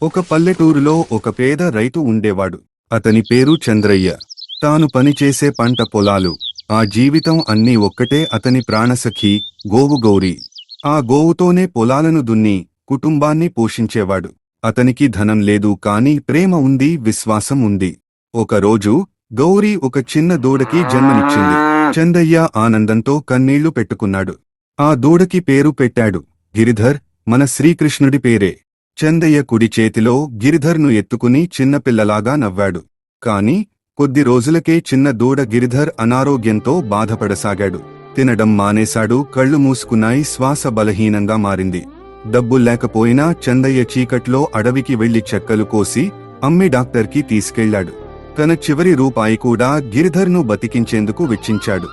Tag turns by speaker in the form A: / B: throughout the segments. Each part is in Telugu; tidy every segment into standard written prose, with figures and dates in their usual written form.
A: ఒక పల్లెటూరులో ఒక పేద రైతు ఉండేవాడు. అతని పేరు చంద్రయ్య. తాను పనిచేసే పంట పొలాలు, ఆ జీవితం అన్నీ ఒక్కటే. అతని ప్రాణసఖి గోవు గౌరీ. ఆ గోవుతోనే పొలాలను దున్ని కుటుంబాన్ని పోషించేవాడు. అతనికి ధనం లేదు, కాని ప్రేమ ఉంది, విశ్వాసం ఉంది. ఒకరోజు గౌరీ ఒక చిన్న దూడకి జన్మనిచ్చింది. చంద్రయ్య ఆనందంతో కన్నీళ్లు పెట్టుకున్నాడు. ఆ దూడకి పేరు పెట్టాడు గిరిధర్, మన శ్రీకృష్ణుడి పేరే. చందయ్య కుడి చేతిలో గిరిధర్ను ఎత్తుకుని చిన్నపిల్లలాగా నవ్వాడు. కాని కొద్ది రోజులకే చిన్న దూడ గిరిధర్ అనారోగ్యంతో బాధపడసాగాడు. తినడం మానేశాడు, కళ్ళు మూసుకున్నాయి, శ్వాస బలహీనంగా మారింది. డబ్బుల్లేకపోయినా చందయ్య చీకట్లో అడవికి వెళ్లి చెక్కలు కోసి అమ్మి డాక్టర్కి తీసుకెళ్లాడు. తన చివరి రూపాయి కూడా గిరిధర్ను బతికించేందుకు వెచ్చించాడు.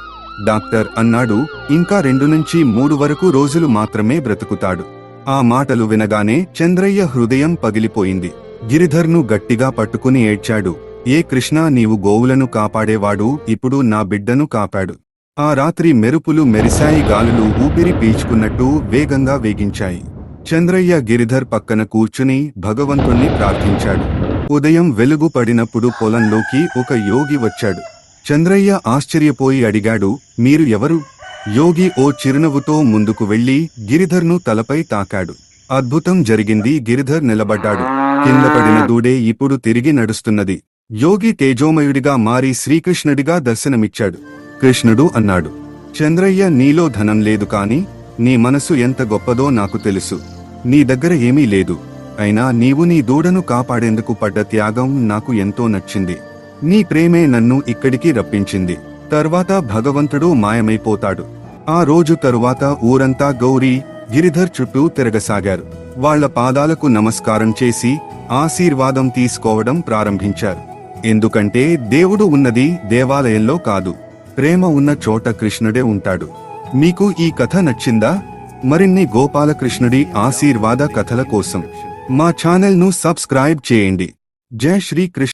A: డాక్టర్ అన్నాడు, ఇంకా 2 నుంచి 3 వరకు రోజులు మాత్రమే బ్రతుకుతాడు. ఆ మాటలు వినగానే చంద్రయ్య హృదయం పగిలిపోయింది. గిరిధర్ను గట్టిగా పట్టుకుని ఏడ్చాడు. ఏ కృష్ణా, నీవు గోవులను కాపాడేవాడు, ఇప్పుడు నా బిడ్డను కాపాడు. ఆ రాత్రి మెరుపులు మెరిశాయి, గాలులు ఊపిరి పీల్చుకున్నట్టు వేగంగా వేగించాయి. చంద్రయ్య గిరిధర్ పక్కన కూర్చుని భగవంతుణ్ణి ప్రార్థించాడు. ఉదయం వెలుగు పడినప్పుడు పొలంలోకి ఒక యోగి వచ్చాడు. చంద్రయ్య ఆశ్చర్యపోయి అడిగాడు, మీరు ఎవరు? యోగి ఓ చిరునవ్వుతో ముందుకు వెళ్లి గిరిధర్ను తలపై తాకాడు. అద్భుతం జరిగింది. గిరిధర్ నిలబడ్డాడు. కింద పడిన దూడే ఇప్పుడు తిరిగి నడుస్తున్నది. యోగి తేజోమయుడిగా మారి శ్రీకృష్ణుడిగా దర్శనమిచ్చాడు. కృష్ణుడు అన్నాడు, చంద్రయ్య, నీలో ధనం లేదు, కాని నీ మనసు ఎంత గొప్పదో నాకు తెలుసు. నీ దగ్గర ఏమీ లేదు, అయినా నీవు నీ దూడను కాపాడేందుకు పడ్డ త్యాగం నాకు ఎంతో నచ్చింది. నీ ప్రేమే నన్ను ఇక్కడికి రప్పించింది. తర్వాత భగవంతుడు మాయమైపోతాడు. ఆ రోజు తరువాత ఊరంతా గౌరీ, గిరిధర్ చుట్టూ తిరగసాగారు. వాళ్ల పాదాలకు నమస్కారం చేసి ఆశీర్వాదం తీసుకోవడం ప్రారంభించారు. ఎందుకంటే దేవుడు ఉన్నది దేవాలయంలో కాదు, ప్రేమ ఉన్న చోట కృష్ణుడే ఉంటాడు. మీకు ఈ కథ నచ్చిందా? మరిన్ని గోపాలకృష్ణుడి ఆశీర్వాద కథల కోసం మా ఛానల్ను సబ్స్క్రైబ్ చేయండి. జై శ్రీకృష్ణ.